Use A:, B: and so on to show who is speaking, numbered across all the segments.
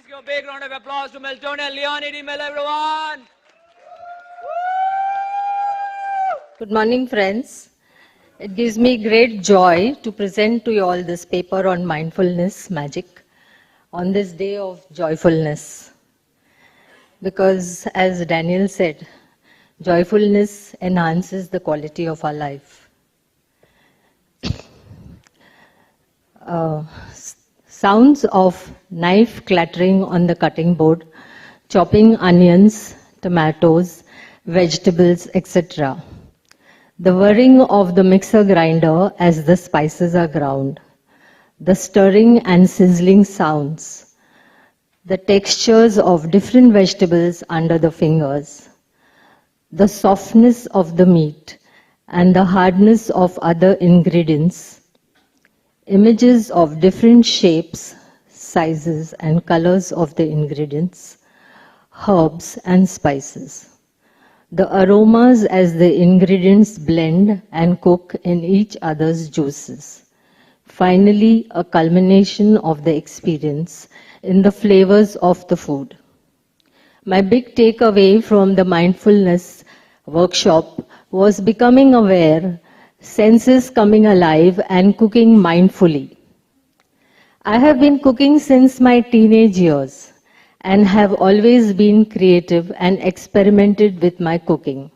A: give a big round of applause to Miltonia Leonie Mill, everyone.
B: Good morning, friends. It gives me great joy to present to you all this paper on mindfulness magic on this day of joyfulness. Because as Daniel said, joyfulness enhances the quality of our life. Sounds of knife clattering on the cutting board, chopping onions, tomatoes, vegetables, etc. The whirring of the mixer grinder as the spices are ground, the stirring and sizzling sounds, the textures of different vegetables under the fingers, the softness of the meat and the hardness of other ingredients, images of different shapes, sizes and colors of the ingredients, herbs and spices. The aromas as the ingredients blend and cook in each other's juices. Finally, a culmination of the experience in the flavors of the food. My big takeaway from the mindfulness workshop was becoming aware, senses coming alive, and cooking mindfully. I have been cooking since my teenage years and have always been creative and experimented with my cooking.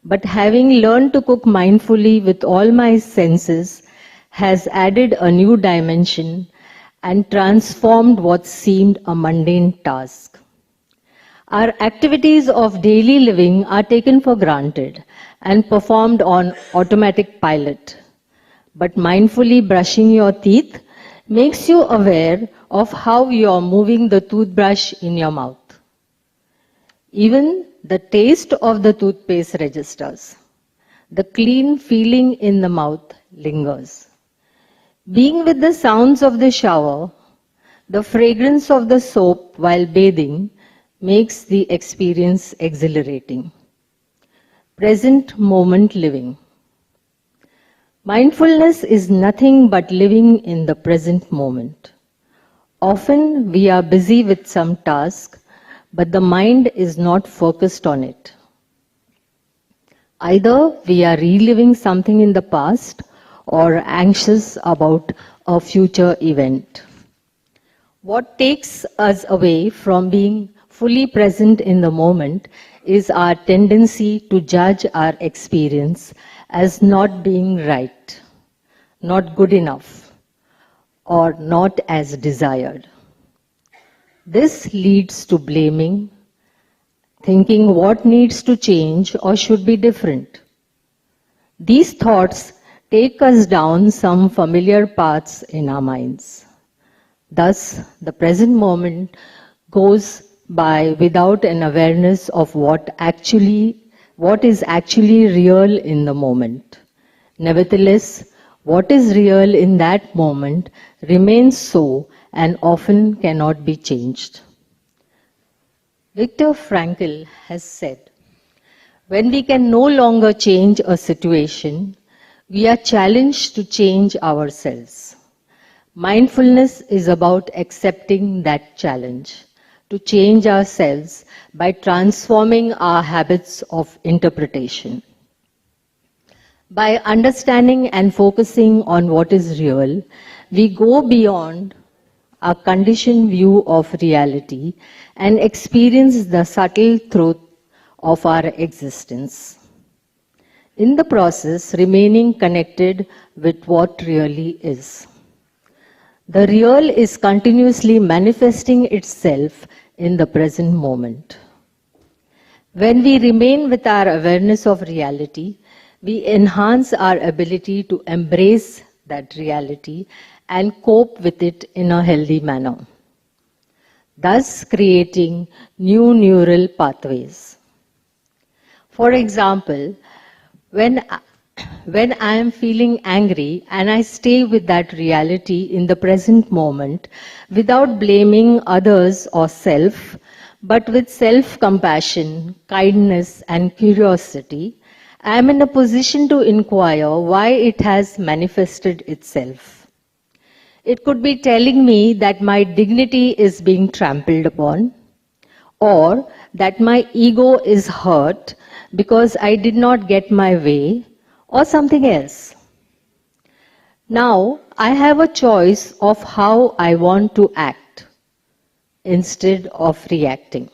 B: But having learned to cook mindfully with all my senses has added a new dimension and transformed what seemed a mundane task. Our activities of daily living are taken for granted and performed on automatic pilot. But mindfully brushing your teeth makes you aware of how you are moving the toothbrush in your mouth. Even the taste of the toothpaste registers. The clean feeling in the mouth lingers. Being with the sounds of the shower, the fragrance of the soap while bathing makes the experience exhilarating. Present moment living. Mindfulness is nothing but living in the present moment. Often we are busy with some task, but the mind is not focused on it. Either we are reliving something in the past or anxious about a future event. What takes us away from being fully present in the moment is our tendency to judge our experience as not being right, not good enough, or not as desired. This leads to blaming, thinking what needs to change or should be different. These thoughts take us down some familiar paths in our minds. Thus, the present moment goes by without an awareness of what is actually real in the moment. Nevertheless, what is real in that moment remains so and often cannot be changed. Viktor Frankl has said, when we can no longer change a situation, we are challenged to change ourselves. Mindfulness is about accepting that challenge, to change ourselves by transforming our habits of interpretation. By understanding and focusing on what is real, we go beyond our conditioned view of reality and experience the subtle truth of our existence. In the process, remaining connected with what really is. The real is continuously manifesting itself in the present moment. When we remain with our awareness of reality, we enhance our ability to embrace that reality and cope with it in a healthy manner, thus creating new neural pathways. For example, when I am feeling angry and I stay with that reality in the present moment without blaming others or self, but with self-compassion, kindness and curiosity, I am in a position to inquire why it has manifested itself. It could be telling me that my dignity is being trampled upon, or that my ego is hurt because I did not get my way, or something else. Now I have a choice of how I want to act instead of reacting.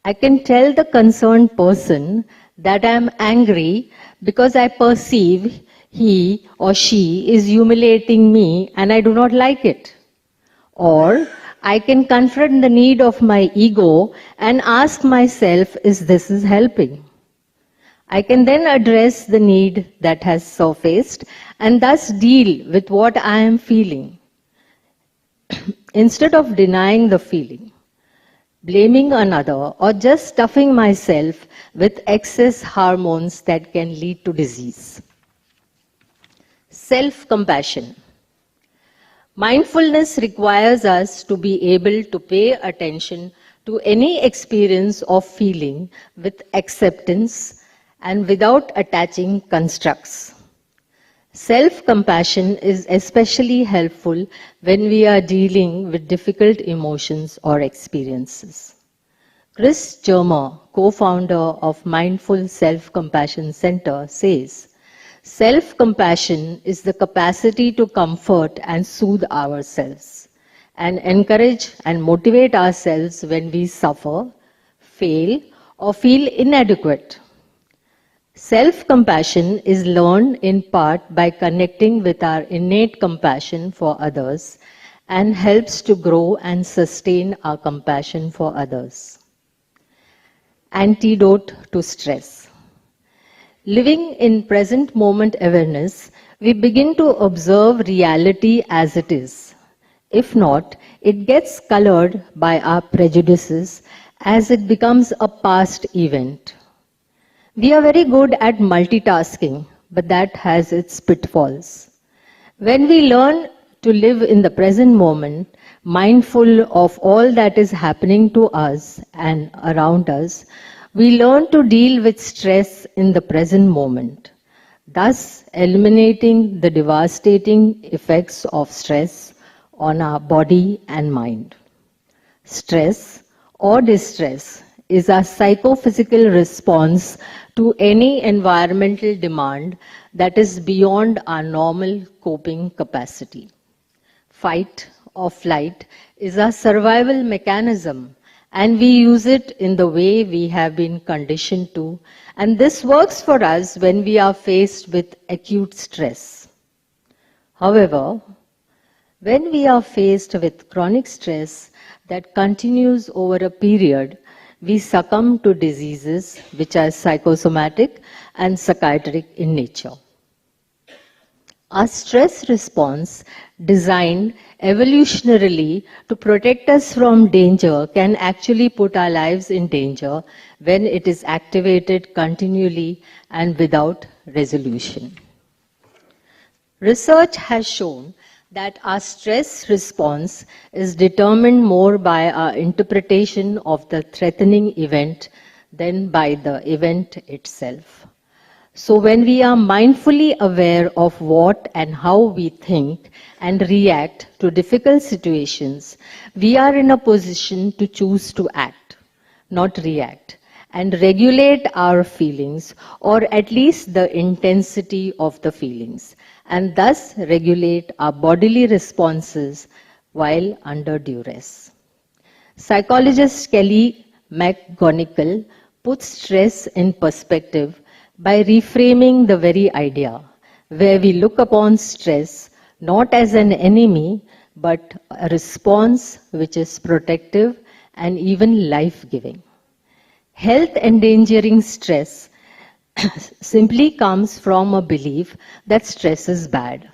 B: I can tell the concerned person that I am angry because I perceive he or she is humiliating me and I do not like it. Or I can confront the need of my ego and ask myself, is this helping? I can then address the need that has surfaced and thus deal with what I am feeling instead of denying the feeling, blaming another, or just stuffing myself with excess hormones that can lead to disease. Self-compassion. Mindfulness requires us to be able to pay attention to any experience of feeling with acceptance and without attaching constructs. Self-compassion is especially helpful when we are dealing with difficult emotions or experiences. Chris Germer, co-founder of Mindful Self-Compassion Center, says, self-compassion is the capacity to comfort and soothe ourselves and encourage and motivate ourselves when we suffer, fail, or feel inadequate. Self-compassion is learned in part by connecting with our innate compassion for others and helps to grow and sustain our compassion for others. Antidote to stress. Living in present moment awareness, we begin to observe reality as it is. If not, it gets colored by our prejudices as it becomes a past event. We are very good at multitasking, but that has its pitfalls. When we learn to live in the present moment, mindful of all that is happening to us and around us, we learn to deal with stress in the present moment, thus eliminating the devastating effects of stress on our body and mind. Stress or distress is a psychophysical response to any environmental demand that is beyond our normal coping capacity. Fight or flight is a survival mechanism, and we use it in the way we have been conditioned to, and this works for us when we are faced with acute stress. However, when we are faced with chronic stress that continues over a period, we succumb to diseases which are psychosomatic and psychiatric in nature. Our stress response, designed evolutionarily to protect us from danger, can actually put our lives in danger when it is activated continually and without resolution. Research has shown that our stress response is determined more by our interpretation of the threatening event than by the event itself. So when we are mindfully aware of what and how we think and react to difficult situations, we are in a position to choose to act, not react, and regulate our feelings, or at least the intensity of the feelings, and thus regulate our bodily responses while under duress. Psychologist Kelly McGonigal puts stress in perspective by reframing the very idea, where we look upon stress not as an enemy, but a response which is protective and even life-giving. Health-endangering stress simply comes from a belief that stress is bad,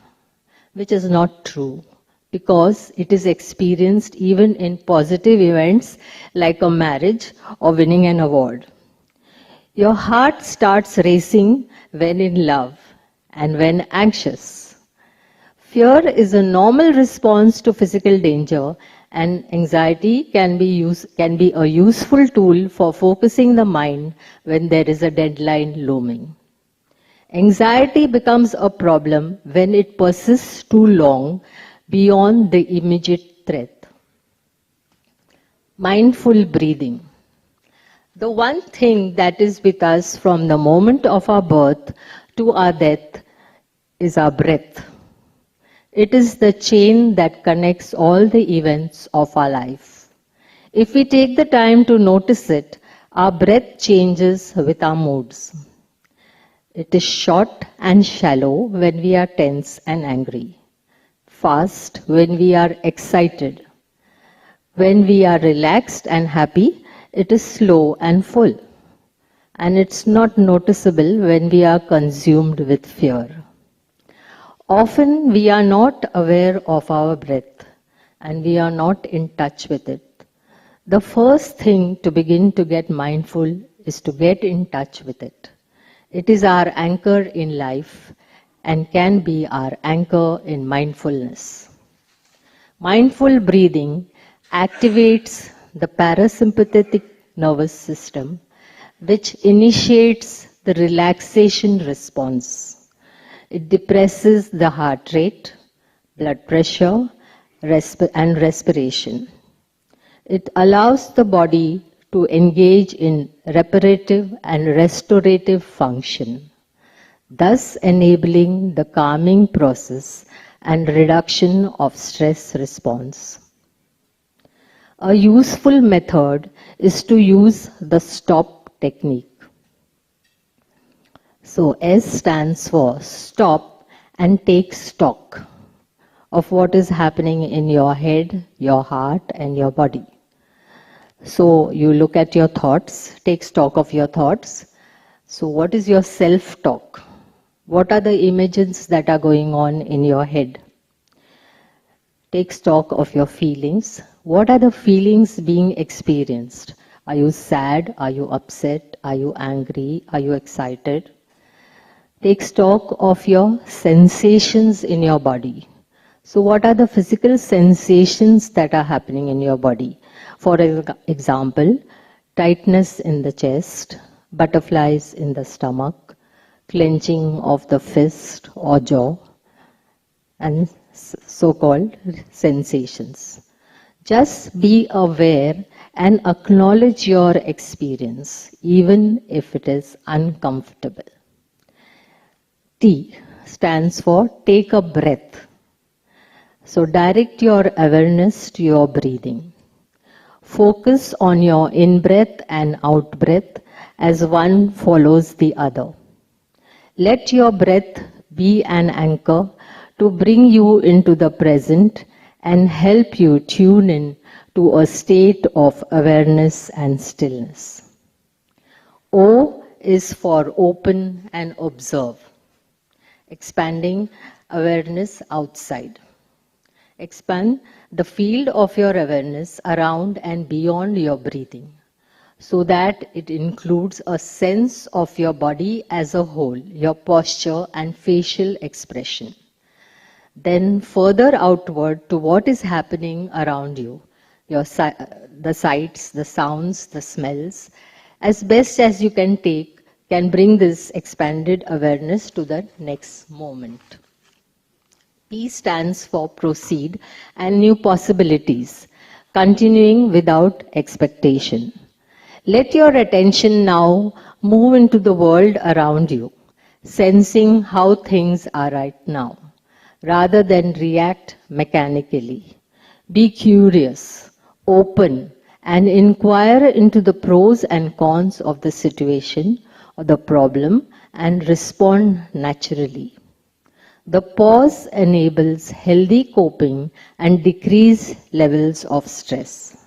B: which is not true, because it is experienced even in positive events like a marriage or winning an award. Your heart starts racing when in love and when anxious. Fear is a normal response to physical danger, and anxiety can be a useful tool for focusing the mind when there is a deadline looming. Anxiety becomes a problem when it persists too long, beyond the immediate threat. Mindful breathing. The one thing that is with us from the moment of our birth to our death is our breath. It is the chain that connects all the events of our life. If we take the time to notice it, our breath changes with our moods. It is short and shallow when we are tense and angry, fast when we are excited. When we are relaxed and happy, it is slow and full. And it's not noticeable when we are consumed with fear. Often we are not aware of our breath and we are not in touch with it. The first thing to begin to get mindful is to get in touch with it. It is our anchor in life and can be our anchor in mindfulness. Mindful breathing activates the parasympathetic nervous system, which initiates the relaxation response. It depresses the heart rate, blood pressure, and respiration. It allows the body to engage in reparative and restorative function, thus enabling the calming process and reduction of stress response. A useful method is to use the stop technique. So S stands for stop and take stock of what is happening in your head, your heart, and your body. So you look at your thoughts, take stock of your thoughts. So what is your self-talk? What are the images that are going on in your head? Take stock of your feelings. What are the feelings being experienced? Are you sad? Are you upset? Are you angry? Are you excited? Take stock of your sensations in your body. So what are the physical sensations that are happening in your body? For example, tightness in the chest, butterflies in the stomach, clenching of the fist or jaw, and so-called sensations. Just be aware and acknowledge your experience, even if it is uncomfortable. T stands for take a breath. So direct your awareness to your breathing. Focus on your in-breath and out-breath as one follows the other. Let your breath be an anchor to bring you into the present and help you tune in to a state of awareness and stillness. O is for open and observe. Expanding awareness outside. Expand the field of your awareness around and beyond your breathing, so that it includes a sense of your body as a whole, your posture and facial expression. Then further outward to what is happening around you, the sights, the sounds, the smells, as best as you can take, can bring this expanded awareness to the next moment. P stands for proceed and new possibilities, continuing without expectation. Let your attention now move into the world around you, sensing how things are right now, rather than react mechanically. Be curious, open, and inquire into the pros and cons of the situation or the problem and respond naturally. The pause enables healthy coping and decreased levels of stress.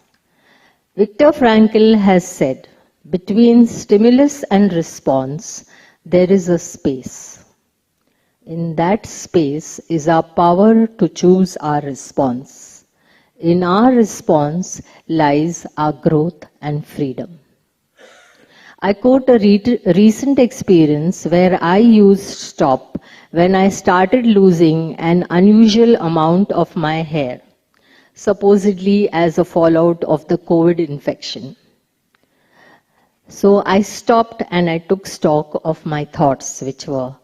B: Viktor Frankl has said, between stimulus and response, there is a space. In that space is our power to choose our response. In our response lies our growth and freedom. I quote a recent experience where I used stop when I started losing an unusual amount of my hair, supposedly as a fallout of the COVID infection. So I stopped and I took stock of my thoughts, which were,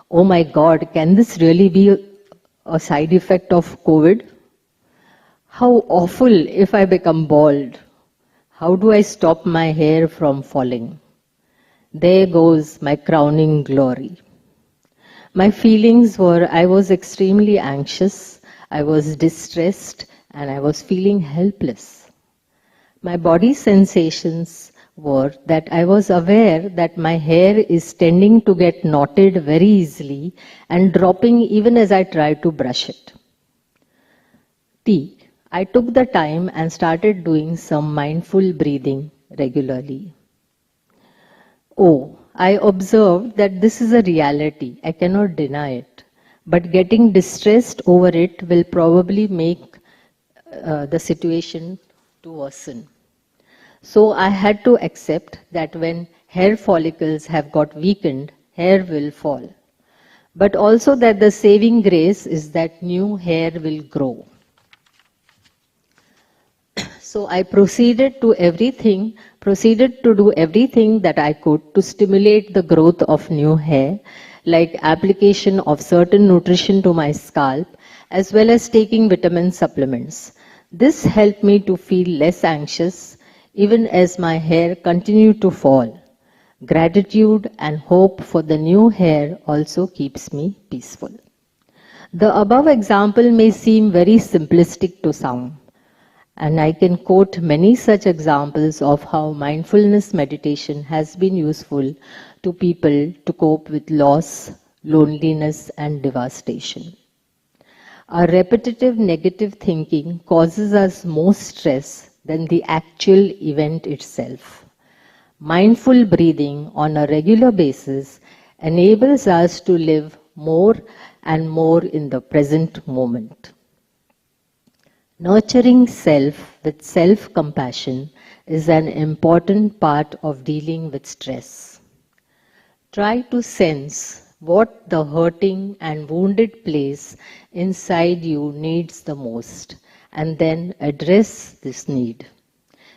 B: oh my God, can this really be a side effect of COVID? How awful if I become bald? How do I stop my hair from falling? There goes my crowning glory. My feelings were I was extremely anxious, I was distressed, and I was feeling helpless. My body sensations were that I was aware that my hair is tending to get knotted very easily and dropping even as I try to brush it. T. I took the time and started doing some mindful breathing regularly. Oh, I observed that this is a reality. I cannot deny it. But getting distressed over it will probably make the situation to worsen. So I had to accept that when hair follicles have got weakened, hair will fall. But also that the saving grace is that new hair will grow. So I proceeded to do everything that I could to stimulate the growth of new hair, like application of certain nutrition to my scalp, as well as taking vitamin supplements. This helped me to feel less anxious, even as my hair continued to fall. Gratitude and hope for the new hair also keeps me peaceful. The above example may seem very simplistic to some. And I can quote many such examples of how mindfulness meditation has been useful to people to cope with loss, loneliness, and devastation. Our repetitive negative thinking causes us more stress than the actual event itself. Mindful breathing on a regular basis enables us to live more and more in the present moment. Nurturing self with self-compassion is an important part of dealing with stress. Try to sense what the hurting and wounded place inside you needs the most, and then address this need.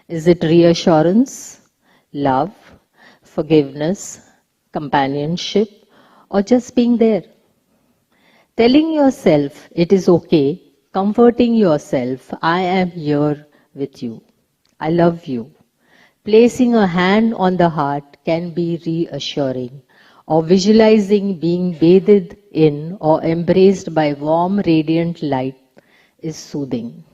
B: Is it reassurance, love, forgiveness, companionship, or just being there? Telling yourself it is okay, comforting yourself, I am here with you. I love you. Placing a hand on the heart can be reassuring, or visualizing being bathed in or embraced by warm, radiant light is soothing.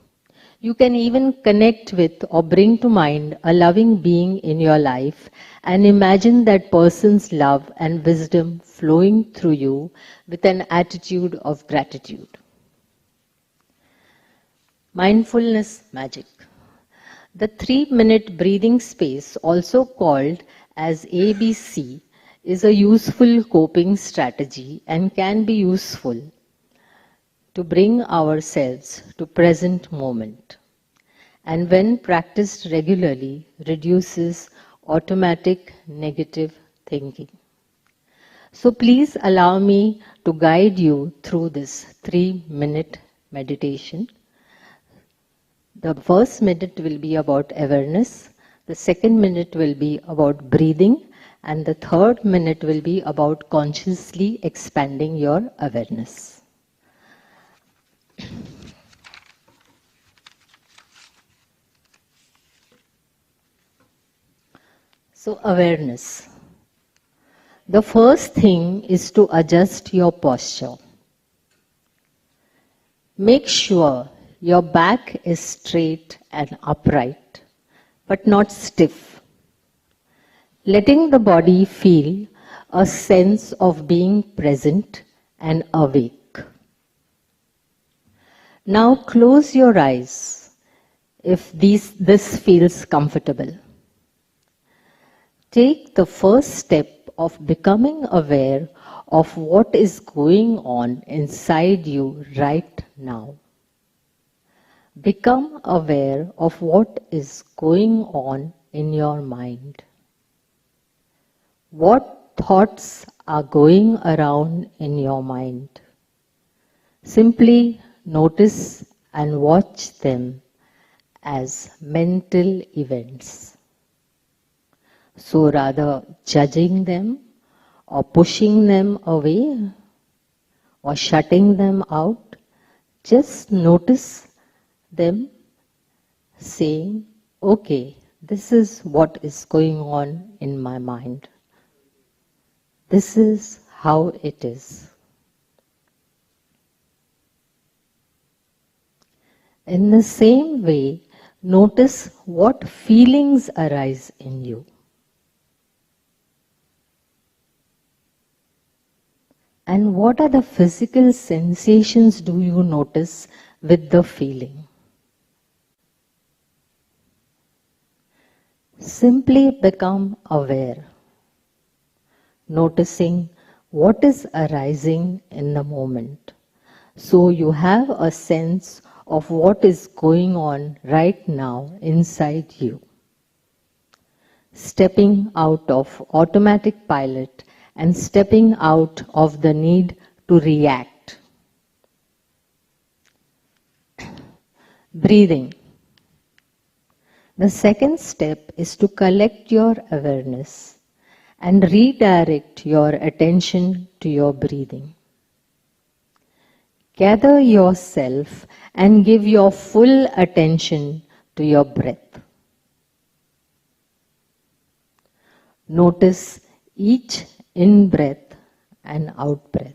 B: You can even connect with or bring to mind a loving being in your life and imagine that person's love and wisdom flowing through you with an attitude of gratitude. Mindfulness magic. The 3-minute breathing space, also called as ABC, is a useful coping strategy and can be useful to bring ourselves to present moment. And when practiced regularly, reduces automatic negative thinking. So please allow me to guide you through this 3-minute meditation. The first minute will be about awareness, the second minute will be about breathing, and the third minute will be about consciously expanding your awareness. So awareness. The first thing is to adjust your posture. Make sure your back is straight and upright, but not stiff. Letting the body feel a sense of being present and awake. Now close your eyes if this feels comfortable. Take the first step of becoming aware of what is going on inside you right now. Become aware of what is going on in your mind. What thoughts are going around in your mind? Simply notice and watch them as mental events. So rather judging them or pushing them away or shutting them out, Just notice them saying, okay, this is what is going on in my mind. This is how it is. In the same way, notice what feelings arise in you. And what are the physical sensations do you notice with the feeling? Simply become aware, noticing what is arising in the moment. So you have a sense of what is going on right now inside you. Stepping out of automatic pilot and stepping out of the need to react. Breathing. The second step is to collect your awareness and redirect your attention to your breathing. Gather yourself and give your full attention to your breath. Notice each in-breath and out-breath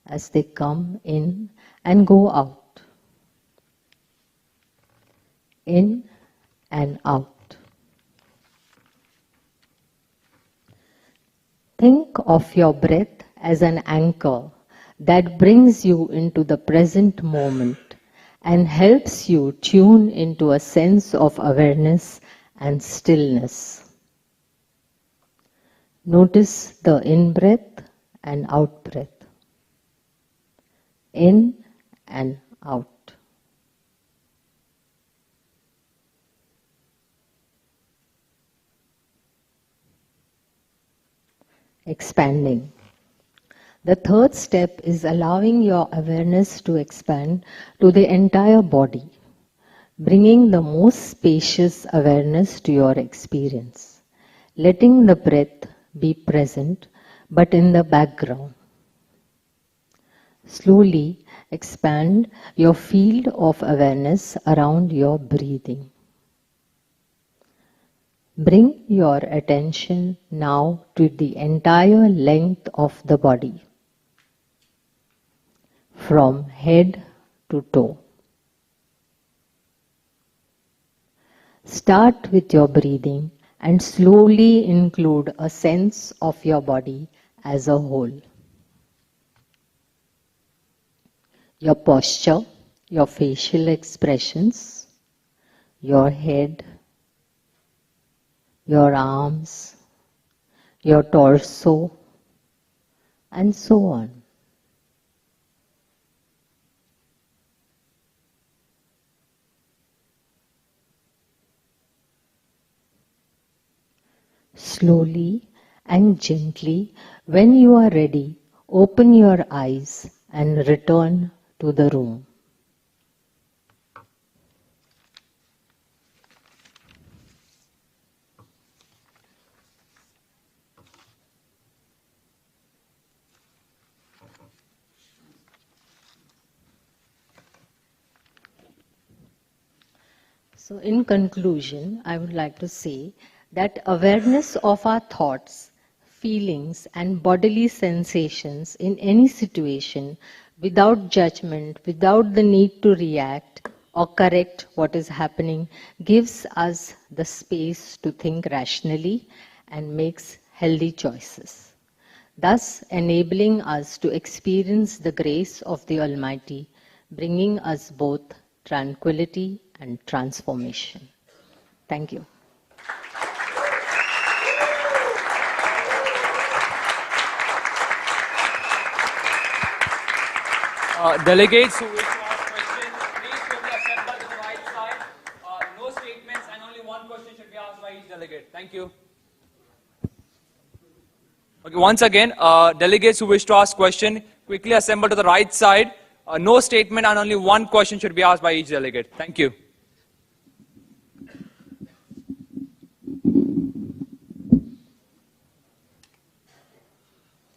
B: as they come in and go out. In and out. Think of your breath as an anchor that brings you into the present moment and helps you tune into a sense of awareness and stillness. Notice the in-breath and out-breath. In and out. Expanding. The third step is allowing your awareness to expand to the entire body, bringing the most spacious awareness to your experience, letting the breath be present but in the background. Slowly expand your field of awareness around your breathing. Bring your attention now to the entire length of the body, from head to toe. Start with your breathing and slowly include a sense of your body as a whole. Your posture, your facial expressions, your head, your arms, your torso, and so on. Slowly and gently, when you are ready, open your eyes and return to the room. So in conclusion, I would like to say that awareness of our thoughts, feelings and bodily sensations in any situation without judgment, without the need to react or correct what is happening, gives us the space to think rationally and makes healthy choices, thus enabling us to experience the grace of the Almighty, bringing us both tranquility and transformation. Thank you.
A: Delegates who wish to ask questions, please quickly assemble to the right side. No statements and only one question should be asked by each delegate. Thank you. Okay, once again, delegates who wish to ask question, quickly assemble to the right side. No statement and only one question should be asked by each delegate. Thank you.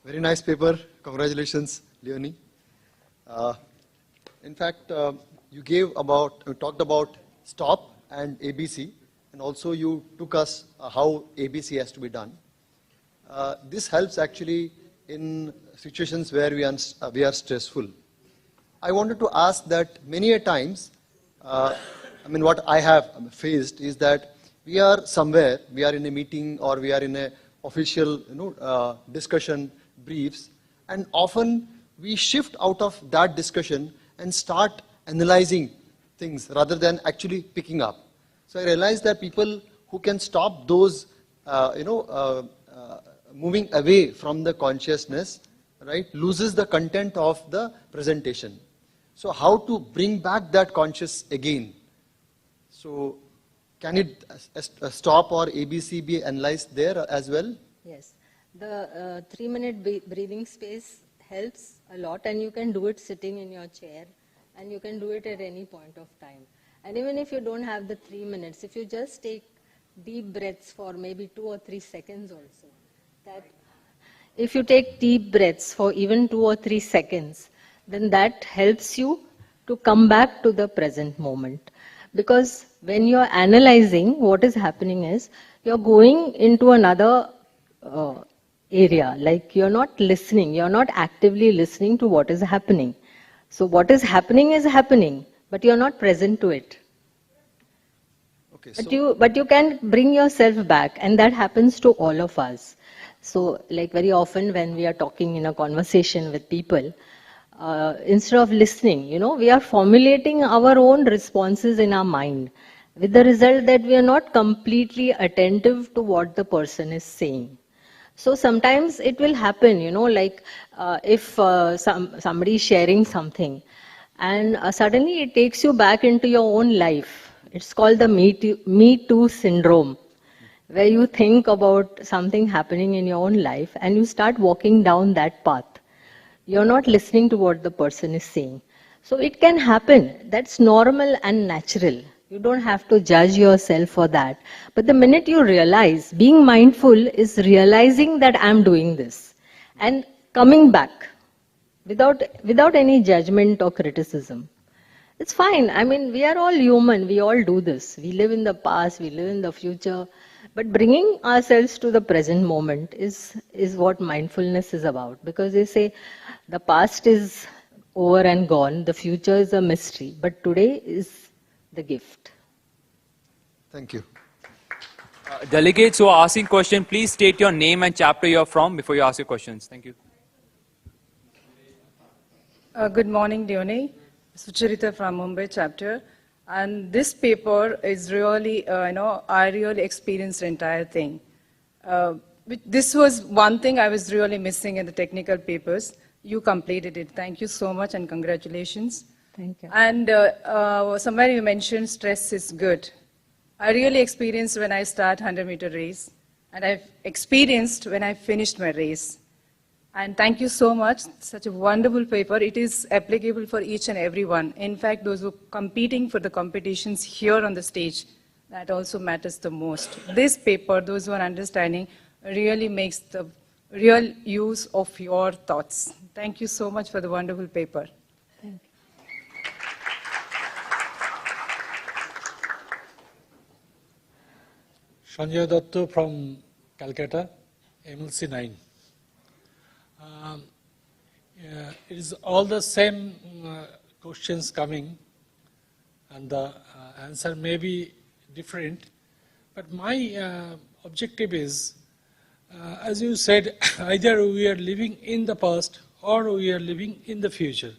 C: Very nice paper. Congratulations, Leonie. Uh, in fact, you talked about stop and ABC, and also you took us how ABC has to be done. This helps actually in situations where we are stressful. I wanted to ask that many a times, what I have faced is that we are somewhere, we are in a meeting or we are in a official, discussion, briefs, and often we shift out of that discussion and start analyzing things rather than actually picking up. So I realized that people who can stop those, moving away from the consciousness, right, loses the content of the presentation. So how to bring back that conscious again? So can it stop or ABC be analyzed there as well?
B: Yes. The 3-minute breathing space helps a lot, and you can do it sitting in your chair, and you can do it at any point of time. And even if you don't have the 3 minutes, if you just take deep breaths for maybe 2 or 3 seconds also, that if you take deep breaths for even 2 or 3 seconds, then that helps you to come back to the present moment. Because when you're analyzing, what is happening is you're going into another area, like you're not listening, you're not actively listening to what is happening. So what is happening, but you're not present to it.
C: Okay,
B: But you can bring yourself back, and that happens to all of us. So, like very often when we are talking in a conversation with people, instead of listening, we are formulating our own responses in our mind, with the result that we are not completely attentive to what the person is saying. So sometimes it will happen, if somebody is sharing something, and suddenly it takes you back into your own life. It's called the Me Too syndrome, where you think about something happening in your own life and you start walking down that path. You're not listening to what the person is saying. So it can happen. That's normal and natural. You don't have to judge yourself for that. But the minute you realize, being mindful is realizing that I'm doing this and coming back without any judgment or criticism. It's fine. I mean, we are all human. We all do this. We live in the past, we live in the future. But bringing ourselves to the present moment is what mindfulness is about. Because they say the past is over and gone, the future is a mystery, but today is the gift.
C: Thank you.
A: Delegates who are asking questions, please state your name and chapter you're from before you ask your questions. Thank you.
D: Good morning, Dione. Sucharita from Mumbai chapter. And this paper is really, I really experienced the entire thing. This was one thing I was really missing in the technical papers. You completed it. Thank you so much and congratulations.
B: Thank you.
D: And somewhere you mentioned stress is good. I really experienced when I start 100-meter race, and I've experienced when I finished my race. And thank you so much. Such a wonderful paper. It is applicable for each and everyone. In fact, those who are competing for the competitions here on the stage, that also matters the most. This paper, those who are understanding, really makes the real use of your thoughts. Thank you so much for the wonderful paper.
B: Thank you.
E: Sanjay Datto from Calcutta, MLC 9. It is all the same questions coming, and the answer may be different. But my objective is, as you said, either we are living in the past or we are living in the future,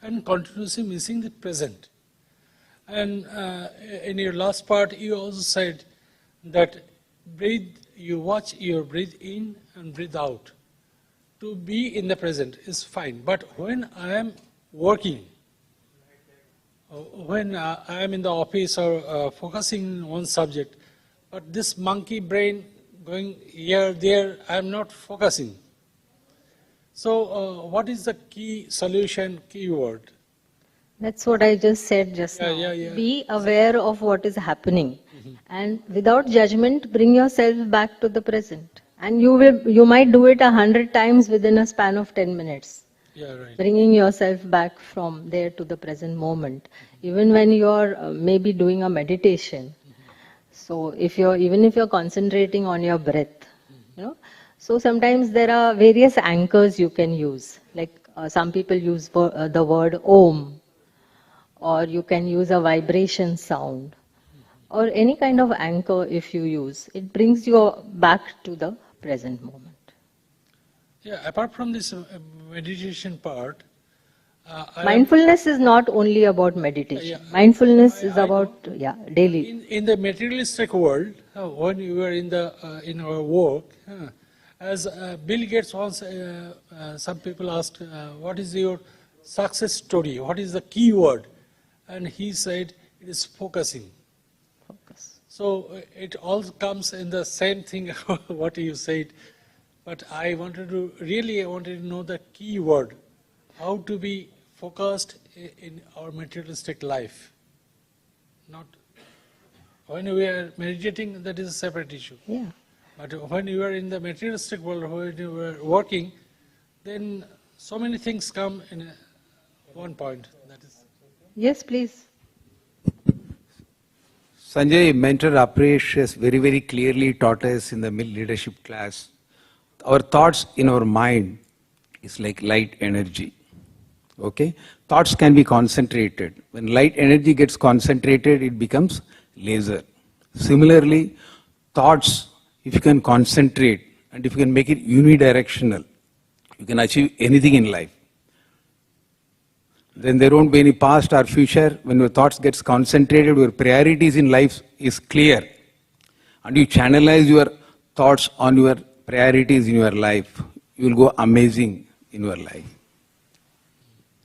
E: and continuously missing the present. And in your last part, you also said that you watch your breathe in and breathe out. To be in the present is fine, but when I am working, when I am in the office or focusing on one subject, but this monkey brain going here, there, I am not focusing. So what is the key solution, key word?
B: That's what I just said just now.
E: Yeah.
B: Be aware of what is happening. And without judgment, bring yourself back to the present. And you might do it 100 times within a span of 10 minutes.
E: Yeah, right.
B: bringing yourself back from there to the present moment. Even when you're maybe doing a meditation, so even if you're concentrating on your breath, so sometimes there are various anchors you can use. Like some people use the word Om, or you can use a vibration sound, or any kind of anchor if you use. It brings you back to the present moment.
E: Yeah, apart from this meditation part,
B: Mindfulness is not only about meditation.
E: Yeah,
B: Mindfulness is
E: I
B: about daily.
E: in the materialistic world, when you are in our work, as Bill Gates once, some people asked, what is your success story? What is the key word? And he said, it is focusing.
B: Focus.
E: So it all comes in the same thing, what you said. But I wanted to know the key word, how to be focused in our materialistic life. Not when we are meditating, that is a separate issue.
B: Yeah.
E: But when you are in the materialistic world, when you are working, then so many things come in one point. That is.
B: Yes, please.
F: Sanjay, mentor Apresh has very, very clearly taught us in the leadership class. Our thoughts in our mind is like light energy. Okay? Thoughts can be concentrated. When light energy gets concentrated, it becomes laser. Similarly, thoughts, if you can concentrate and if you can make it unidirectional, you can achieve anything in life. Then there won't be any past or future. When your thoughts gets concentrated, your priorities in life is clear. And you channelize your thoughts on your priorities in your life, you will go amazing in your life.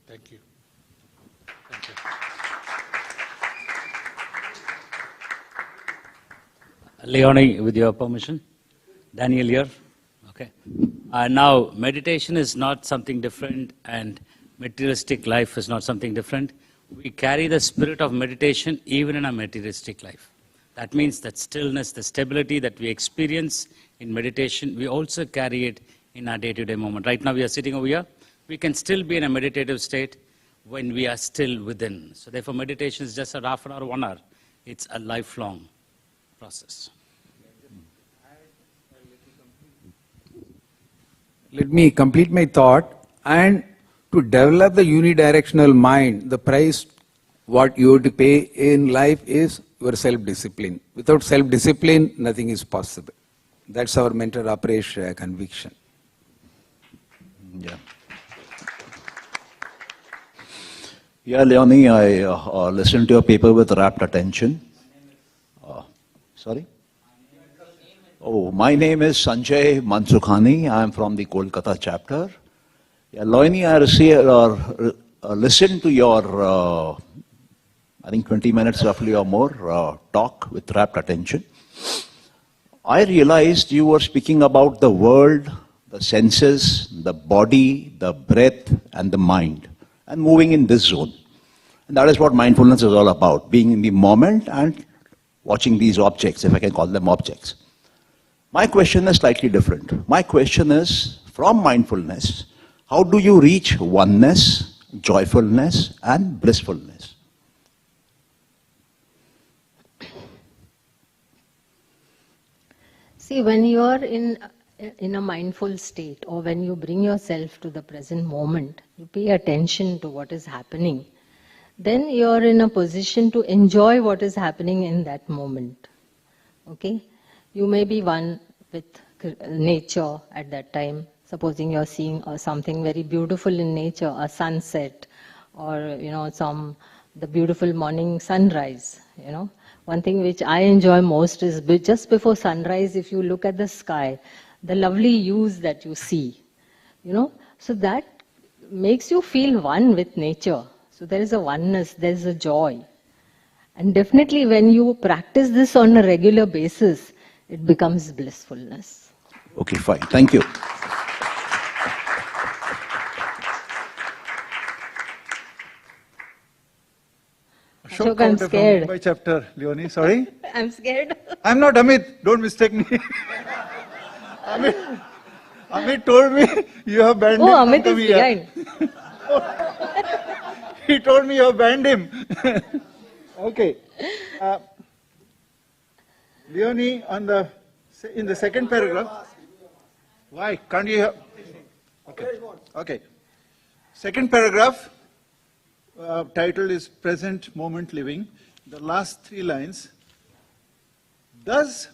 E: Thank you.
G: Leonie, with your permission. Daniel here. Okay. Now, meditation is not something different, and materialistic life is not something different. We carry the spirit of meditation even in a materialistic life. That means that stillness, the stability that we experience in meditation, we also carry it in our day-to-day moment. Right now we are sitting over here. We can still be in a meditative state when we are still within. So therefore meditation is just a half an hour, 1 hour. It's a lifelong process.
F: Let me complete my thought. And to develop the unidirectional mind, the price what you have to pay in life is your self-discipline. Without self-discipline, nothing is possible. That's our mentor Apresh conviction.
H: Yeah. Yeah, Leonie, I listened to your paper with rapt attention. Sorry? Oh, my name is Sanjay Mansukhani. I am from the Kolkata chapter. Yeah, Leonie, I listened to your, I think 20 minutes roughly or more, talk with rapt attention. I realized you were speaking about the world, the senses, the body, the breath, and the mind, and moving in this zone. And that is what mindfulness is all about, being in the moment and watching these objects, if I can call them objects. My question is slightly different. My question is, from mindfulness, how do you reach oneness, joyfulness, and blissfulness?
B: See, when you are in a mindful state, or when you bring yourself to the present moment, you pay attention to what is happening, then you are in a position to enjoy what is happening in that moment. Okay? You may be one with nature at that time. Supposing you're seeing something very beautiful in nature, a sunset, or the beautiful morning sunrise. One thing which I enjoy most is just before sunrise, if you look at the sky, the lovely hues that you see. So that makes you feel one with nature. So there is a oneness, there is a joy. And definitely when you practice this on a regular basis, it becomes blissfulness.
H: Okay, fine. Thank you.
B: Ashok, I'm scared.
I: Mumbai chapter, Leonie, sorry?
B: I'm scared.
I: I'm not Amit, don't mistake me. Amit told me you have banned him
B: Oh,
I: from
B: Amit is
I: coming here.
B: behind.
I: He told me you have banned him. Okay. Leonie, in the second paragraph. Why? Can't you hear? Okay. Okay. Second paragraph, title is Present Moment Living. The last 3 lines. Thus,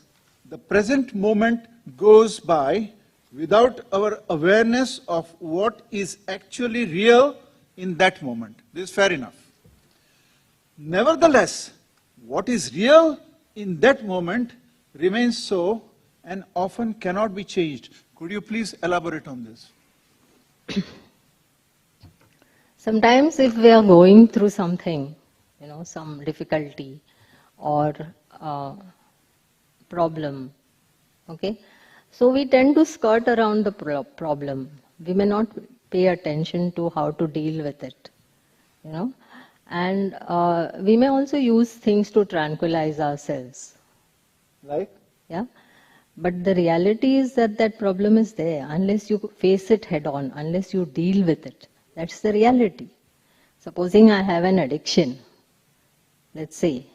I: the present moment goes by without our awareness of what is actually real in that moment. This is fair enough. Nevertheless, what is real in that moment remains so and often cannot be changed. Could you please elaborate on this?
B: Sometimes if we are going through something, some difficulty or problem, okay, so we tend to skirt around the problem. We may not pay attention to how to deal with it, and we may also use things to tranquilize ourselves.
I: Like?
B: Yeah. But the reality is that that problem is there unless you face it head on, unless you deal with it. That's the reality. Supposing I have an addiction, let's say,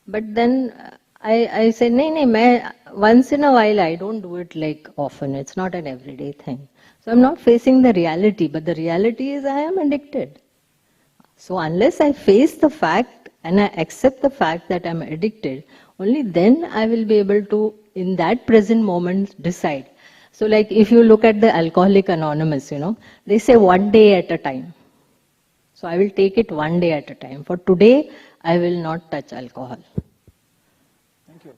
B: but then I say, no, once in a while I don't do it like often. It's not an everyday thing. So I'm not facing the reality, but the reality is I am addicted. So unless I face the fact and I accept the fact that I'm addicted, only then I will be able to, in that present moment, decide. So like if you look at the Alcoholic Anonymous, they say one day at a time. So I will take it one day at a time. For today, I will not touch alcohol.
I: Thank you.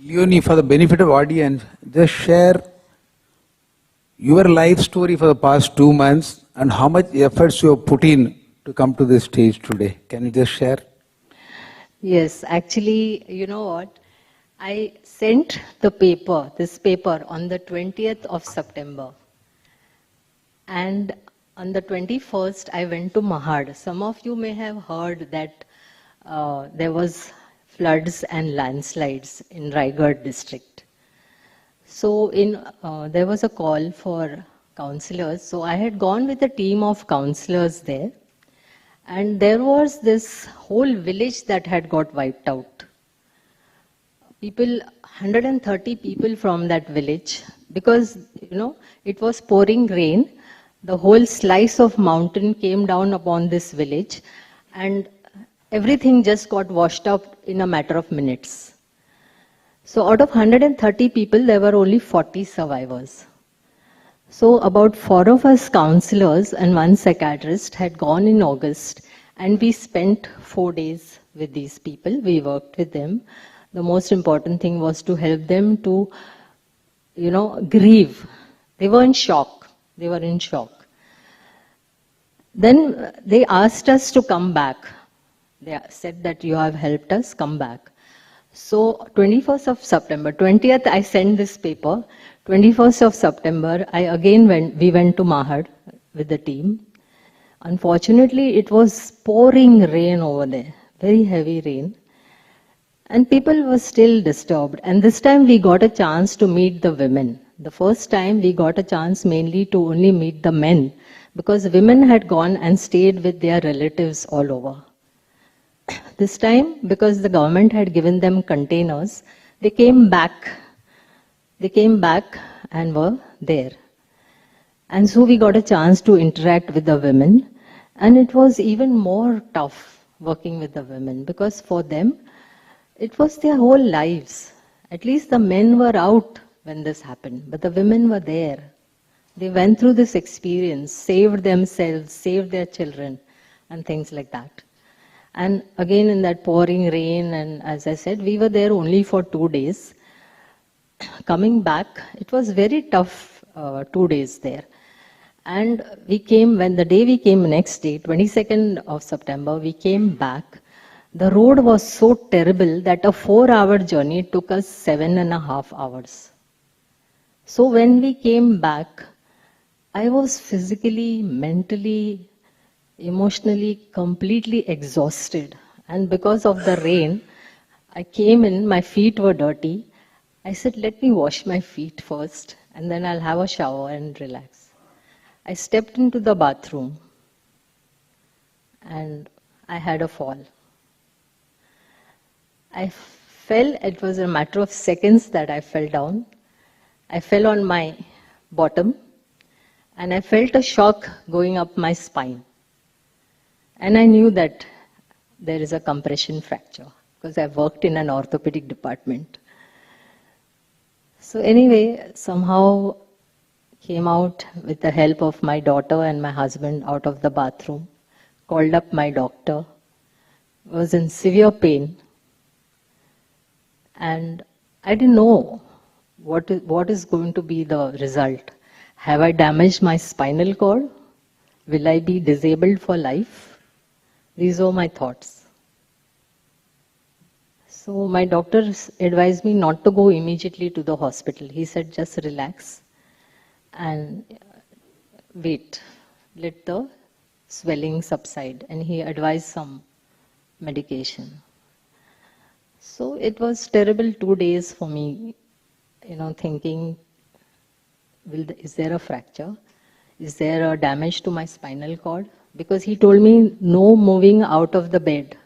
F: Leonie, for the benefit of audience, just share your life story for the past 2 months and how much efforts you have put in to come to this stage today. Can you just share?
B: Yes, actually, you know what? I sent this paper on the 20th of September. And on the 21st, I went to Mahad. Some of you may have heard that there was floods and landslides in Raigad district. So there was a call for councillors. So I had gone with a team of councillors there. And there was this whole village that had got wiped out. 130 people from that village, because, it was pouring rain. The whole slice of mountain came down upon this village and everything just got washed up in a matter of minutes. So out of 130 people, there were only 40 survivors. So about 4 of us councillors and 1 psychiatrist had gone in August, and we spent 4 days with these people. We worked with them. The most important thing was to help them to, grieve. They were in shock. Then they asked us to come back. They said that you have helped us, come back. So 21st of September, 20th I sent this paper. 21st of September, we went to Mahad with the team. Unfortunately, it was pouring rain over there, very heavy rain. And people were still disturbed. And this time we got a chance to meet the women. The first time we got a chance mainly to only meet the men, because women had gone and stayed with their relatives all over. This time, because the government had given them containers, they came back and were there. And so we got a chance to interact with the women. And it was even more tough working with the women, because for them, it was their whole lives. At least the men were out when this happened, but the women were there. They went through this experience, saved themselves, saved their children, and things like that. And again in that pouring rain, and as I said, we were there only for 2 days. Coming back, it was very tough 2 days there. And when the day we came next day, 22nd of September, we came back. The road was so terrible that a 4-hour journey took us 7.5 hours. So when we came back, I was physically, mentally, emotionally, completely exhausted. And because of the rain, I came in, my feet were dirty, I said, let me wash my feet first and then I'll have a shower and relax. I stepped into the bathroom and I had a fall. I fell, it was a matter of seconds that I fell down. I fell on my bottom and I felt a shock going up my spine. And I knew that there is a compression fracture because I worked in an orthopedic department. So anyway, somehow came out with the help of my daughter and my husband out of the bathroom, called up my doctor, was in severe pain. And I didn't know what is going to be the result. Have I damaged my spinal cord? Will I be disabled for life? These were my thoughts. So my doctor advised me not to go immediately to the hospital. He said, just relax and wait, let the swelling subside. And he advised some medication. So it was terrible 2 days for me, thinking, is there a fracture? Is there a damage to my spinal cord? Because he told me no moving out of the bed,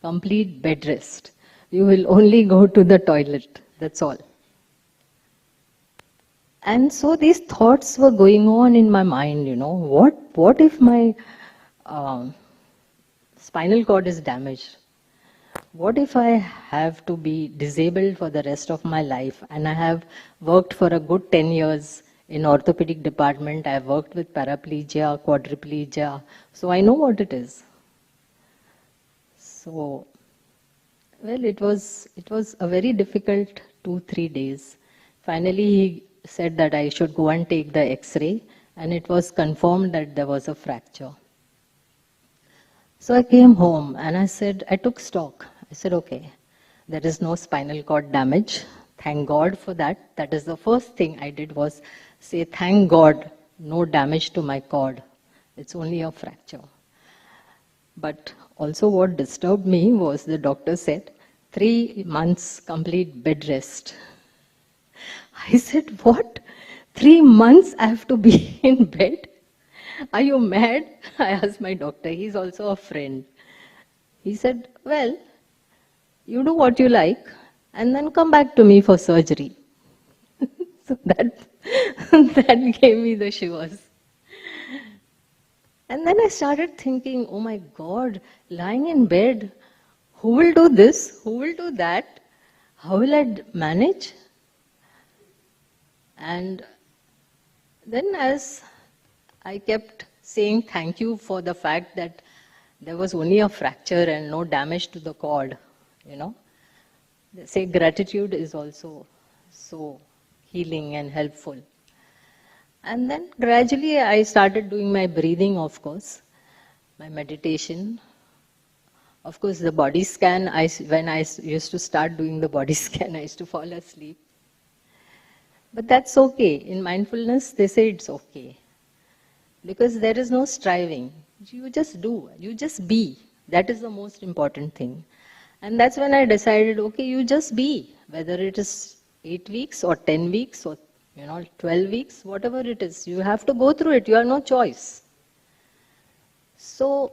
B: complete bed rest. You will only go to the toilet, that's all. And so these thoughts were going on in my mind, what if my spinal cord is damaged? What if I have to be disabled for the rest of my life? And I have worked for a good 10 years in orthopedic department. I have worked with paraplegia, quadriplegia, so I know what it is. So, well, it was a very difficult 2-3 days. Finally, he said that I should go and take the X-ray, and it was confirmed that there was a fracture. So I came home and I took stock. I said, okay, there is no spinal cord damage. Thank God for that. That is the first thing I did, was say, thank God, no damage to my cord. It's only a fracture. But also what disturbed me was the doctor said, 3 months complete bed rest. I said, what? 3 months I have to be in bed? Are you mad? I asked my doctor. He's also a friend. He said, well, you do what you like and then come back to me for surgery. So that gave me the shivers. And then I started thinking, oh my God, lying in bed, who will do this? Who will do that? How will I manage? And then as I kept saying thank you for the fact that there was only a fracture and no damage to the cord, They say gratitude is also so healing and helpful. And then gradually I started doing my breathing, of course, my meditation. Of course, the body scan, when I used to start doing the body scan, I used to fall asleep. But that's okay. In mindfulness, they say it's okay. Because there is no striving. You just do. You just be. That is the most important thing. And that's when I decided, okay, you just be. Whether it is 8 weeks or 10 weeks or 12 weeks, whatever it is. You have to go through it. You have no choice. So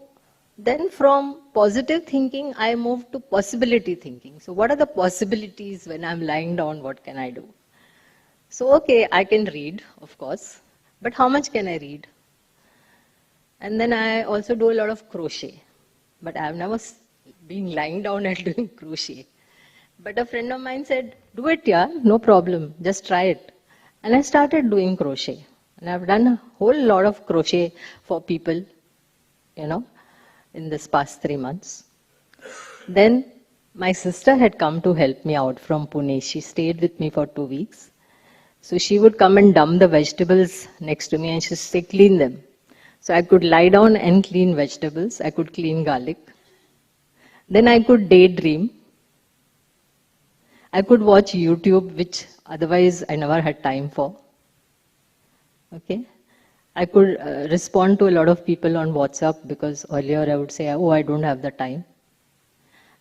B: then from positive thinking, I moved to possibility thinking. So what are the possibilities when I'm lying down? What can I do? So, okay, I can read, of course. But how much can I read? And then I also do a lot of crochet. But I've never been lying down and doing crochet. But a friend of mine said, do it, yeah, no problem, just try it. And I started doing crochet. And I've done a whole lot of crochet for people, in this past 3 months. Then my sister had come to help me out from Pune. She stayed with me for 2 weeks. So she would come and dump the vegetables next to me and she'd say, clean them. So I could lie down and clean vegetables. I could clean garlic. Then I could daydream. I could watch YouTube, which otherwise I never had time for. Okay. I could respond to a lot of people on WhatsApp because earlier I would say, oh, I don't have the time.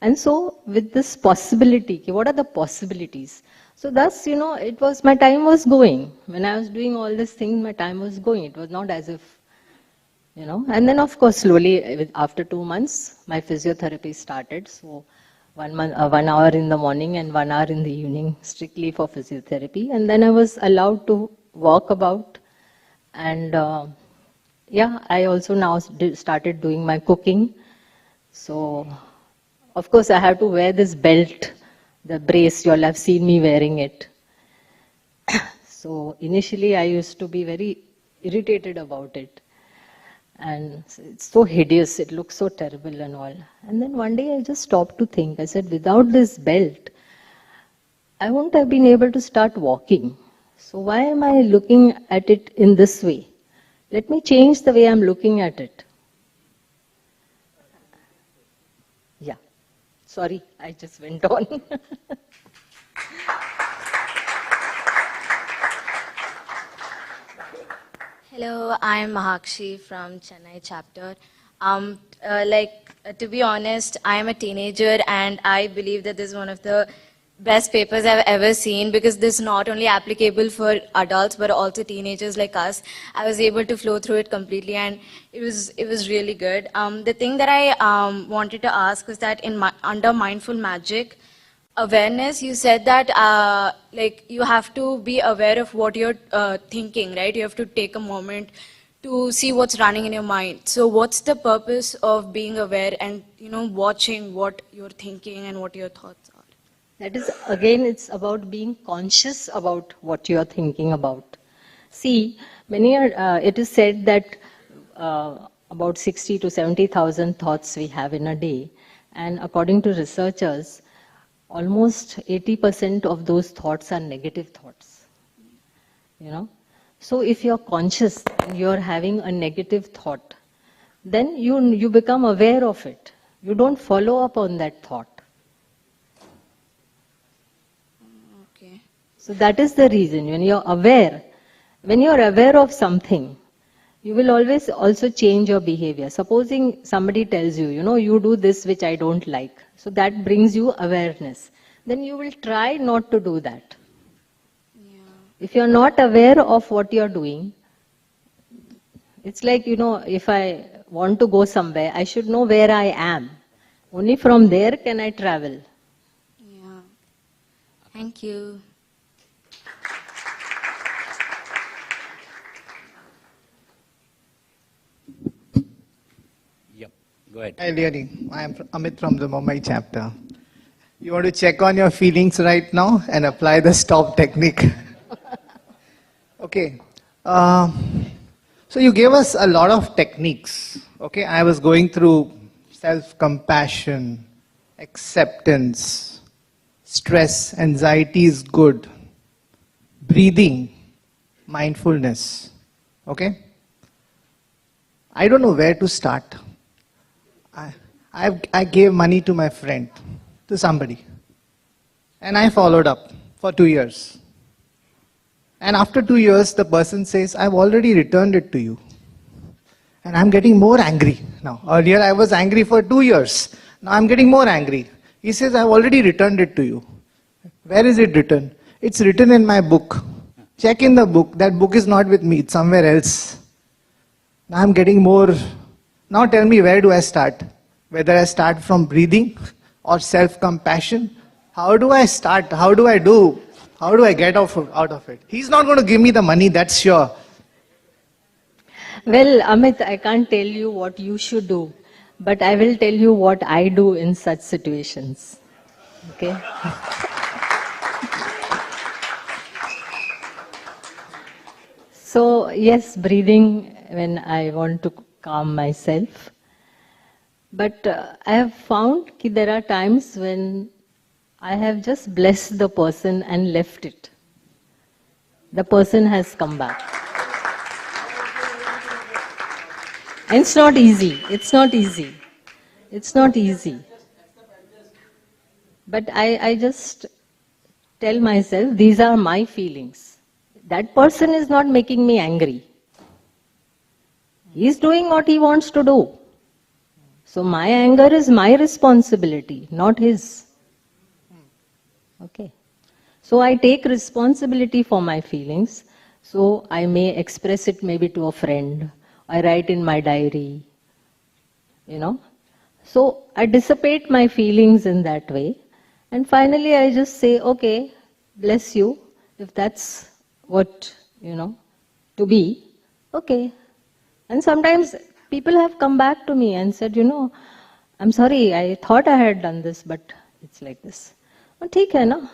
B: And so with this possibility, what are the possibilities? So thus, it was, my time was going. When I was doing all these things, my time was going. It was not as if, And then of course, slowly, after 2 months, my physiotherapy started. So 1 hour in the morning and 1 hour in the evening, strictly for physiotherapy. And then I was allowed to walk about. And I also now started doing my cooking. So, of course, I have to wear this belt, the brace. You all have seen me wearing it. So, initially, I used to be very irritated about it. And it's so hideous, it looks so terrible and all. And then one day I just stopped to think. I said, without this belt, I wouldn't have been able to start walking. So why am I looking at it in this way? Let me change the way I'm looking at it. Yeah. Sorry, I just went on.
J: Hello, I'm Mahakshi from Chennai chapter. To be honest, I am a teenager and I believe that this is one of the best papers I've ever seen because this is not only applicable for adults but also teenagers like us. I was able to flow through it completely and it was really good. The thing that I wanted to ask was that under Mindful Magic, awareness, you said that you have to be aware of what you're thinking, right? You have to take a moment to see what's running in your mind. So what's the purpose of being aware and watching what you're thinking and what your thoughts are?
B: That is, again, it's about being conscious about what you're thinking about. See, it is said that about 60 to 70,000 thoughts we have in a day, and according to researchers, almost 80% of those thoughts are negative thoughts. So if you're conscious and you're having a negative thought, then you become aware of it. You don't follow up on that thought.
J: Okay.
B: So that is the reason. When you're aware of something, you will always also change your behavior. Supposing somebody tells you, you do this which I don't like. So that brings you awareness. Then you will try not to do that.
J: Yeah.
B: If you're not aware of what you're doing, it's like, if I want to go somewhere, I should know where I am. Only from there can I travel.
J: Yeah. Thank you.
G: Yep, go ahead.
K: Hi, Leonie. I am Amit from the Mumbai chapter. You want to check on your feelings right now and apply the stop technique. Okay. So you gave us a lot of techniques. Okay, I was going through self-compassion, acceptance, stress, anxiety is good, breathing, mindfulness. Okay? I don't know where to start. I gave money to my friend, to somebody. And I followed up for 2 years. And after 2 years, the person says, I've already returned it to you. And I'm getting more angry now. Earlier I was angry for 2 years. Now I'm getting more angry. He says, I've already returned it to you. Where is it written? It's written in my book. Check in the book. That book is not with me. It's somewhere else. Now I'm getting more. Now tell me, where do I start? Whether I start from breathing or self-compassion. How do I start? How do I do? How do I get out of it? He's not going to give me the money, that's sure.
B: Well, Amit, I can't tell you what you should do, but I will tell you what I do in such situations. Okay? So, yes, breathing when I want to calm myself. But I have found that there are times when I have just blessed the person and left it. The person has come back. And it's not easy. It's not easy. It's not easy. But I just tell myself, these are my feelings. That person is not making me angry. He's doing what he wants to do. So my anger is my responsibility, not his. Okay. So I take responsibility for my feelings. So I may express it maybe to a friend. I write in my diary, you know. So I dissipate my feelings in that way. And finally I just say, okay, bless you. If that's what, to be, okay. And sometimes people have come back to me and said, I'm sorry, I thought I had done this, but it's like this. Oh, theek hai na?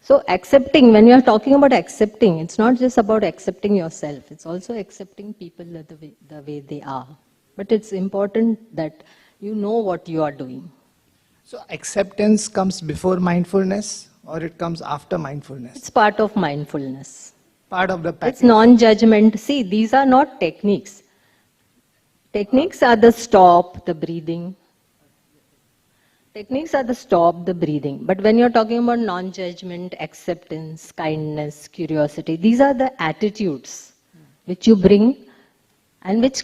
B: So accepting, when you are talking about accepting, it's not just about accepting yourself, it's also accepting people the way they are. But it's important that you know what you are doing.
K: So acceptance comes before mindfulness or it comes after mindfulness?
B: It's part of mindfulness.
K: Part of the package.
B: It's non-judgment. See, these are not techniques. Techniques are the stop, the breathing. Techniques are the stop, the breathing. But when you're talking about non-judgment, acceptance, kindness, curiosity, these are the attitudes which you bring and which,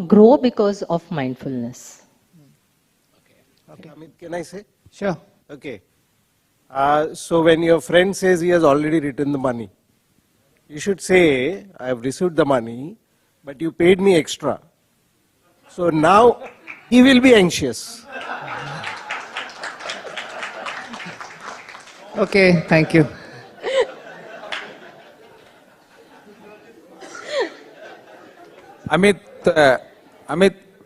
B: grow because of mindfulness.
L: Okay. Amit, can I say?
K: Sure.
L: Okay. So when your friend says he has already written the money, you should say, I have received the money, but you paid me extra. So now he will be anxious.
K: Okay, thank you.
F: Amit,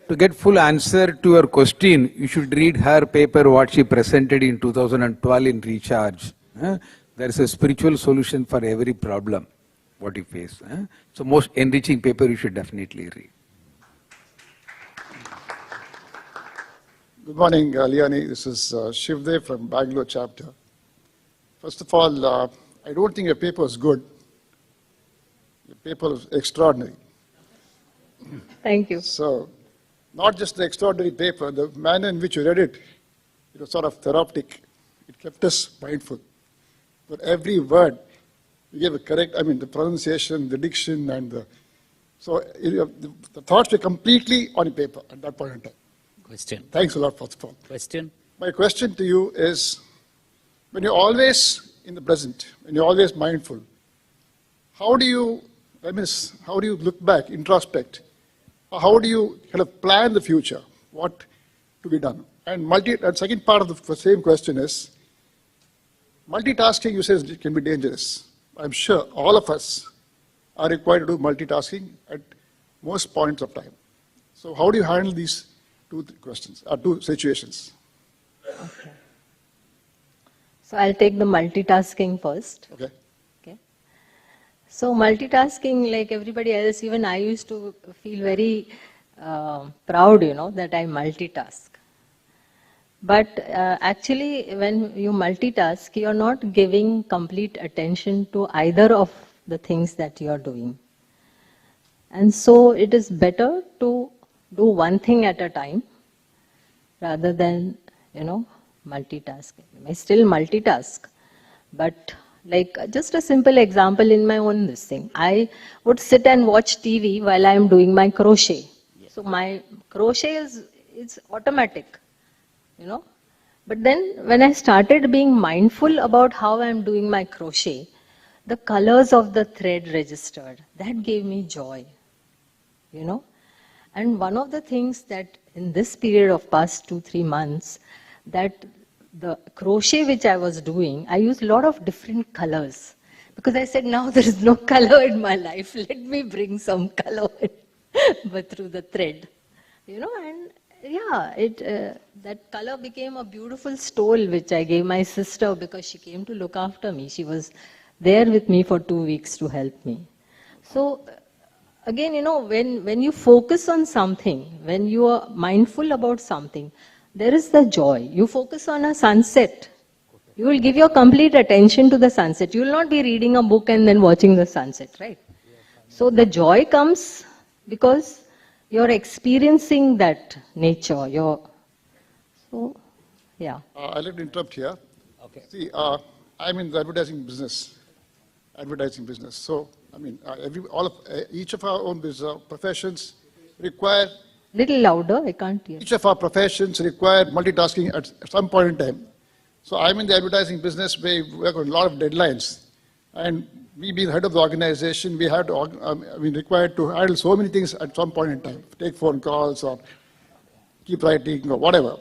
F: to get full answer to your question, you should read her paper, what she presented in 2012 in Recharge. There is a spiritual solution for every problem, what you face. So most enriching paper you should definitely read.
M: Good morning, Leonie. This is Shivdev from Bangalore chapter. First of all, I don't think your paper is good. Your paper is extraordinary.
B: Thank you.
M: So, not just the extraordinary paper, the manner in which you read it, it was sort of therapeutic. It kept us mindful. But every word, you gave a correct, the pronunciation, the diction, and the thoughts were completely on the paper at that point in time.
G: Question.
M: Thanks a lot, first of all.
G: Question.
M: My question to you is, when you're always in the present, when you're always mindful, how do you look back, introspect? How do you kind of plan the future? What to be done? And second part of the same question is, multitasking, you say, can be dangerous. I'm sure all of us are required to do multitasking at most points of time. So how do you handle these two situations?
B: Okay. So I'll take the multitasking first.
M: Okay.
B: So multitasking, like everybody else, even I used to feel very proud, that I multitask. But actually, when you multitask, you're not giving complete attention to either of the things that you're doing. And so it is better to do one thing at a time rather than, multitasking. You may still multitask, but like just a simple example in my own this thing. I would sit and watch TV while I am doing my crochet. So my crochet is automatic, But then when I started being mindful about how I am doing my crochet, the colors of the thread registered. That gave me joy, And one of the things that in this period of past 2-3 months, that the crochet which I was doing, I used a lot of different colors. Because I said, now there is no color in my life, let me bring some color but through the thread. And that color became a beautiful stole which I gave my sister because she came to look after me. She was there with me for 2 weeks to help me. So again, when you focus on something, when you are mindful about something, there is the joy. You focus on a sunset. You will give your complete attention to the sunset. You will not be reading a book and then watching the sunset, right? So the joy comes because you're experiencing that nature. I'll
M: let me interrupt here.
G: Okay.
M: See, I'm in the advertising business. So, each of our own professions require
B: Little louder, I can't hear.
M: Each of our professions require multitasking at some point in time. So I'm in the advertising business where we work on a lot of deadlines. And me being the head of the organization, we have to, required to handle so many things at some point in time. Take phone calls or keep writing or whatever.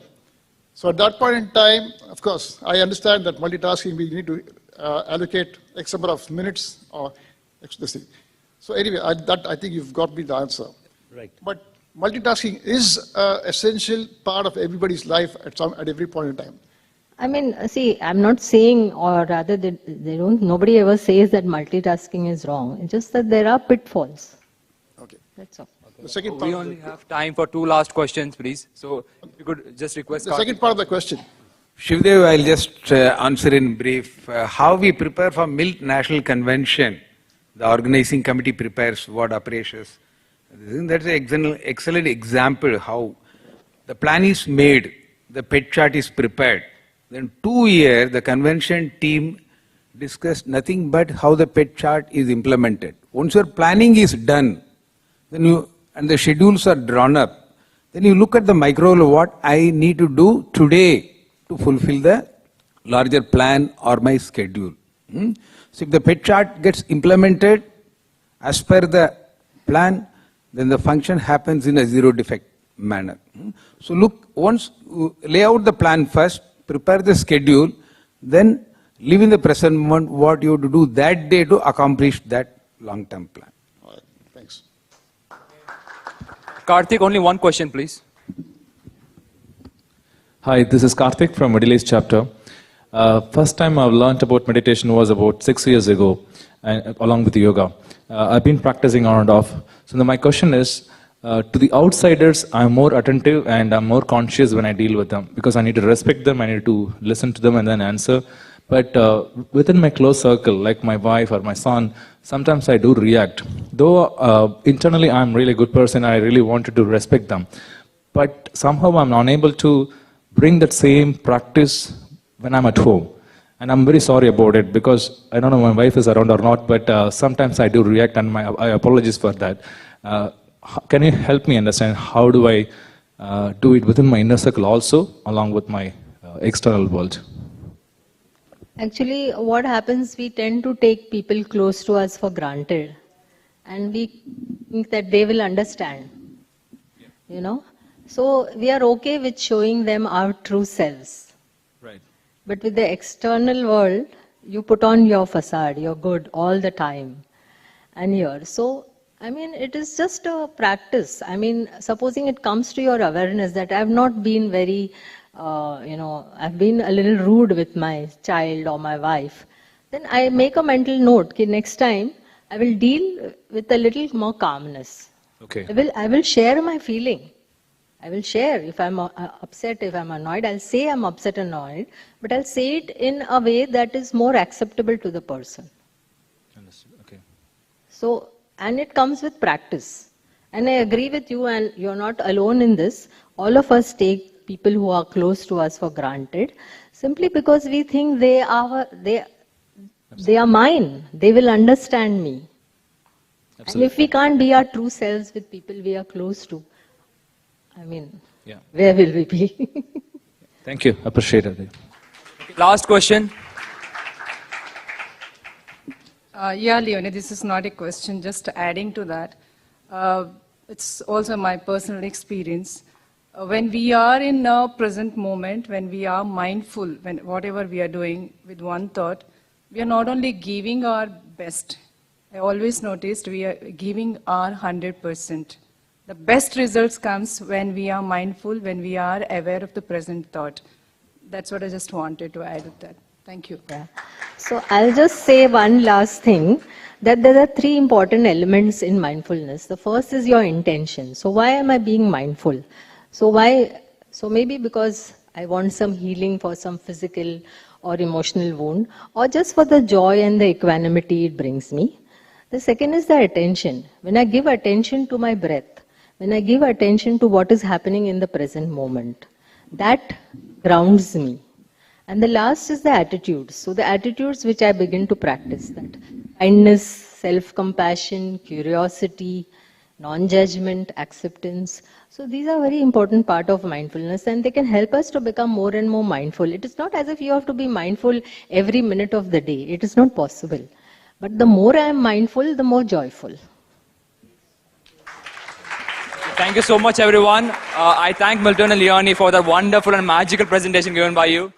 M: So at that point in time, of course, I understand that multitasking, we need to allocate X number of minutes or this thing. So anyway, I think you've got me the answer.
G: Right.
M: But multitasking is an essential part of everybody's life at every point in time.
B: I mean, see, I'm not saying, or rather, nobody ever says that multitasking is wrong. It's just that there are pitfalls.
M: Okay.
B: That's all.
M: The second part
A: We only have time for 2 last questions, please. So if you could just request.
M: the second part of the question.
F: Shivdev, I'll just answer in brief. How we prepare for Milk National Convention, the organizing committee prepares what appraisers. That's an excellent example how the plan is made, the pet chart is prepared. Then 2 years, the convention team discussed nothing but how the pet chart is implemented. Once your planning is done, then and the schedules are drawn up, then you look at the micro level, what I need to do today to fulfill the larger plan or my schedule. So if the pet chart gets implemented as per the plan, then the function happens in a zero defect manner. So look, once lay out the plan first, prepare the schedule, then live in the present moment what you have to do that day to accomplish that long-term plan.
M: All right, thanks.
A: Karthik, only one question, please.
N: Hi, this is Karthik from Middle East chapter. First time I've learned about meditation was about 6 years ago, along with yoga. I've been practicing on and off. So my question is, to the outsiders, I'm more attentive and I'm more conscious when I deal with them because I need to respect them, I need to listen to them and then answer. But within my close circle, like my wife or my son, sometimes I do react. Though internally I'm really a good person, I really wanted to respect them. But somehow I'm unable to bring that same practice when I'm at home. And I'm very sorry about it because I don't know if my wife is around or not, but sometimes I do react and I apologize for that. Can you help me understand how do I do it within my inner circle also, along with my external world?
B: Actually, what happens, we tend to take people close to us for granted. And we think that they will understand. You know? So we are okay with showing them our true selves.
N: Right.
B: But with the external world, you put on your facade, you're good all the time. And here, so, I mean, it is just a practice. I mean, supposing it comes to your awareness that I've not been very, I've been a little rude with my child or my wife, then I make a mental note, okay, next time I will deal with a little more calmness.
N: Okay.
B: I will share my feeling. I will share. If I'm upset, if I'm annoyed, I'll say I'm upset and annoyed, but I'll say it in a way that is more acceptable to the person.
N: Understood. Okay.
B: So, and it comes with practice. And I agree with you, and you're not alone in this. All of us take people who are close to us for granted, simply because we think they are mine. They will understand me.
N: Absolutely.
B: And if we can't be our true selves with people we are close to, I mean,
N: Yeah.
B: where will we be?
N: Thank you. Appreciate it.
A: Last question.
D: Yeah, Leonie, this is not a question, just adding to that. It's also my personal experience. When we are in a present moment, when we are mindful, when whatever we are doing with one thought, we are not only giving our best. I always noticed we are giving our 100%. The best results comes when we are mindful, when we are aware of the present thought. That's what I just wanted to add with that. Thank you.
B: Yeah. So I'll just say one last thing, that there are 3 important elements in mindfulness. The first is your intention. So why am I being mindful? So maybe because I want some healing for some physical or emotional wound, or just for the joy and the equanimity it brings me. The second is the attention. When I give attention to my breath, when I give attention to what is happening in the present moment, that grounds me. And the last is the attitudes. So the attitudes which I begin to practice, that kindness, self-compassion, curiosity, non-judgment, acceptance. So these are very important part of mindfulness, and they can help us to become more and more mindful. It is not as if you have to be mindful every minute of the day. It is not possible. But the more I am mindful, the more joyful.
A: Thank you so much, everyone. I thank Milton and Leonie for that wonderful and magical presentation given by you.